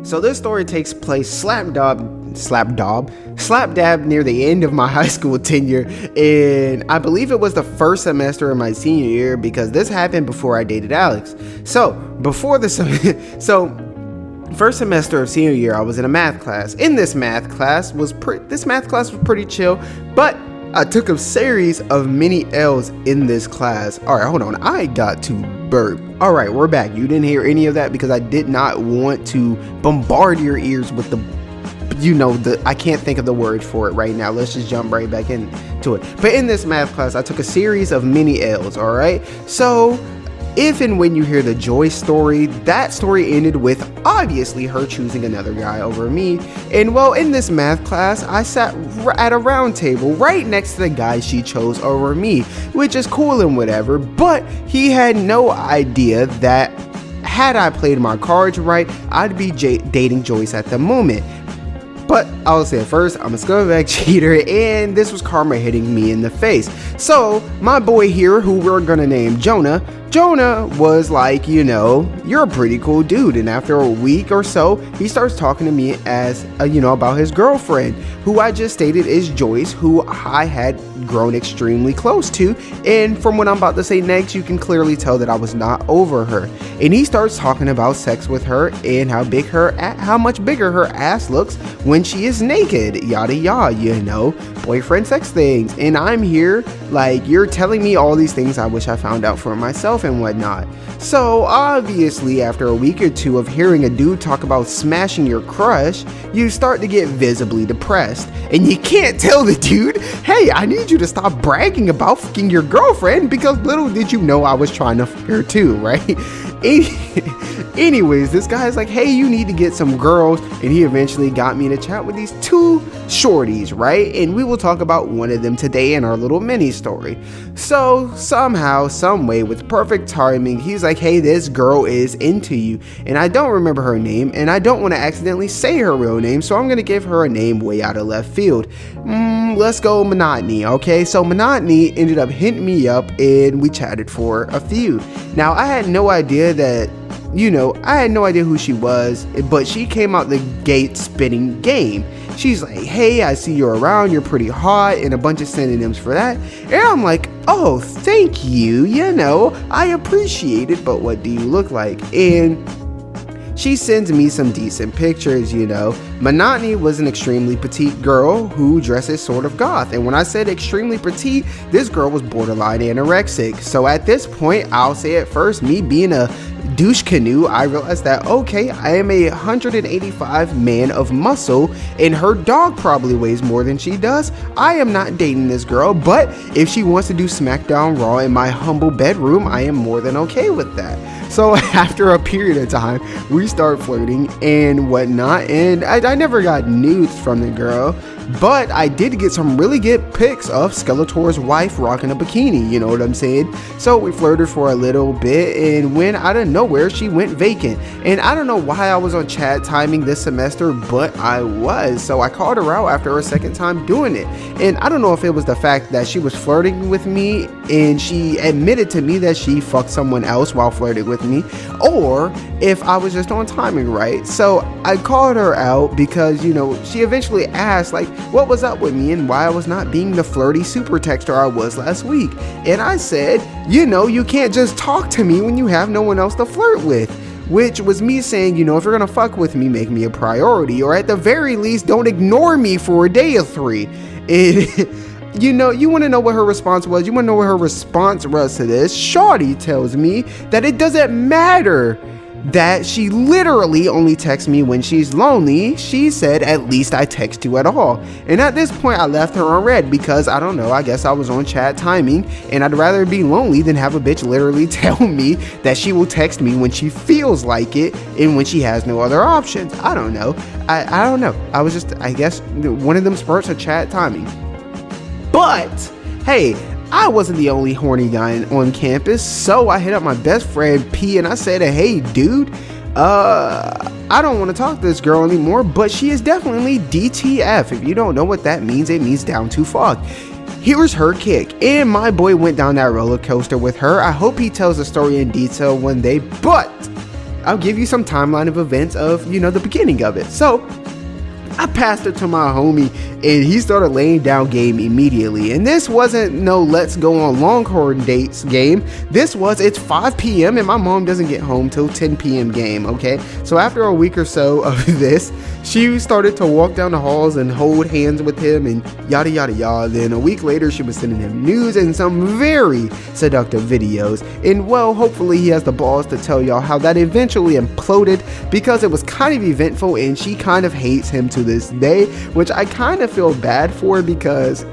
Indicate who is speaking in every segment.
Speaker 1: So this story takes place slap dab near the end of my high school tenure, and I believe it was the first semester of my senior year because this happened before I dated Alex. So first semester of senior year, I was in a math class. In this math class was pretty chill, but I took a series of mini L's in this class. All right, hold on. I got to burp. All right, we're back. You didn't hear any of that because I did not want to bombard your ears with I can't think of the word for it right now. Let's just jump right back into it. But in this math class, I took a series of mini L's, all right? So if and when you hear the Joy story, that story ended with obviously her choosing another guy over me. And well, in this math class, I sat at a round table right next to the guy she chose over me, which is cool and whatever, but he had no idea that had I played my cards right, I'd be dating Joyce at the moment. But I'll say it first, I'm a scumbag cheater, and this was karma hitting me in the face. So my boy here, who we're gonna name Jonah was like, you're a pretty cool dude. And after a week or so, he starts talking to me as, about his girlfriend, who I just stated is Joyce, who I had grown extremely close to. And from what I'm about to say next, you can clearly tell that I was not over her. And he starts talking about sex with her and how much bigger her ass looks when she is naked, yada yada, boyfriend sex things. And I'm here like, you're telling me all these things I wish I found out for myself and whatnot. So obviously after a week or two of hearing a dude talk about smashing your crush, you start to get visibly depressed, and you can't tell the dude, hey, I need you to stop bragging about fucking your girlfriend, because little did you know I was trying to fuck her too, right? Anyways, this guy's like, hey, you need to get some girls, and he eventually got me to chat with these two shorties, right? And we will talk about one of them today in our little mini story. So somehow, some way, with perfect timing, he's like, hey, this girl is into you, and I don't remember her name, and I don't want to accidentally say her real name, so I'm gonna give her a name way out of left field. Let's go Monotony. Okay, so Monotony ended up hitting me up, and we chatted for a few. Now I had no idea who she was, but she came out the gate spitting game. She's like, hey, I see you're around, you're pretty hot, and a bunch of synonyms for that. And I'm like, oh, thank you, I appreciate it, but what do you look like? And she sends me some decent pictures, Monotony was an extremely petite girl who dresses sort of goth. And when I said extremely petite, this girl was borderline anorexic. So at this point, I'll say it first, me being a douche canoe, I realized that, okay, I am a 185 man of muscle, and her dog probably weighs more than she does. I am not dating this girl, but if she wants to do SmackDown Raw in my humble bedroom, I am more than okay with that. So after a period of time, we start flirting and whatnot, and I never got nudes from the girl, but I did get some really good pics of Skeletor's wife rocking a bikini, you know what I'm saying? So we flirted for a little bit, and when out of nowhere, she went vacant. And I don't know why I was on chat timing this semester, but I was. So I called her out after her second time doing it. And I don't know if it was the fact that she was flirting with me and she admitted to me that she fucked someone else while flirting with me, or if I was just on timing right. So I called her out because, she eventually asked like what was up with me and why I was not being the flirty super texter I was last week. And I said, you can't just talk to me when you have no one else to flirt with. Which was me saying, if you're gonna fuck with me, make me a priority, or at the very least, don't ignore me for a day or three. And you want to know what her response was? You want to know what her response was to this? Shawty tells me that it doesn't matter that she literally only texts me when she's lonely. She said, at least I text you at all. And at this point, I left her on red because I don't know, I guess I was on chat timing, and I'd rather be lonely than have a bitch literally tell me that she will text me when she feels like it and when she has no other options. I don't know. I don't know. I was just, I guess, one of them spurts of chat timing. But hey, I wasn't the only horny guy on campus, so I hit up my best friend P and I said, hey dude, I don't want to talk to this girl anymore, but she is definitely DTF. If you don't know what that means, it means down to fuck. Here's her kick, and my boy went down that roller coaster with her. I hope he tells the story in detail one day, but I'll give you some timeline of events of, the beginning of it. So I passed it to my homie and he started laying down game immediately. And this wasn't no let's go on Longhorn dates game. This was it's 5 p.m. and my mom doesn't get home till 10 p.m. game, okay? So after a week or so of this, she started to walk down the halls and hold hands with him and yada yada yada. Then a week later, she was sending him news and some very seductive videos. And well, hopefully he has the balls to tell y'all how that eventually imploded because it was kind of eventful and she kind of hates him to this day, which I kind of feel bad for because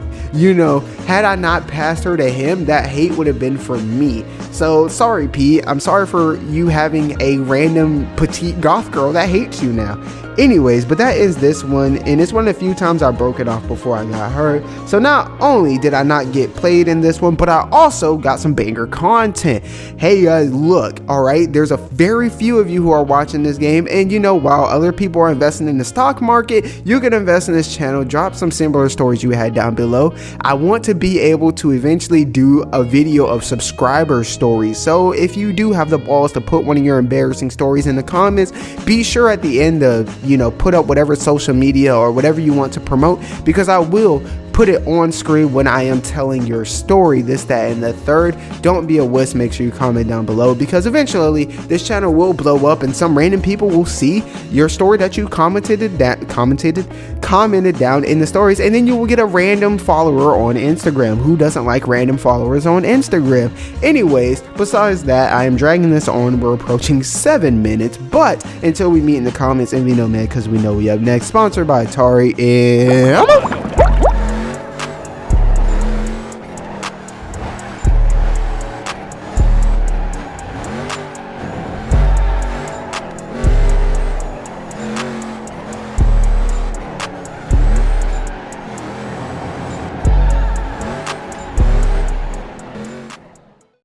Speaker 1: had I not passed her to him, that hate would have been for me. So sorry, P. I'm sorry for you having a random petite goth girl that hates you now. Anyways, but that is this one, and it's one of the few times I broke it off before I got hurt. So not only did I not get played in this one, but I also got some banger content. Hey guys, look, alright, there's a very few of you who are watching this game, and while other people are investing in the stock market, you can invest in this channel. Drop some similar stories you had down below. I want to be able to eventually do a video of subscriber stories. So if you do have the balls to put one of your embarrassing stories in the comments, be sure at the end to put up whatever social media or whatever you want to promote, because I will put it on screen when I am telling your story, this, that, and the third. Don't be a wuss. Make sure you comment down below, because eventually this channel will blow up and some random people will see your story that you commented down in the stories, and then you will get a random follower on Instagram. Who doesn't like random followers on Instagram? Anyways, besides that, I am dragging this on. We're approaching 7 minutes, but until we meet in the comments, and we know, man, because we know we up next. Sponsored by Atari, and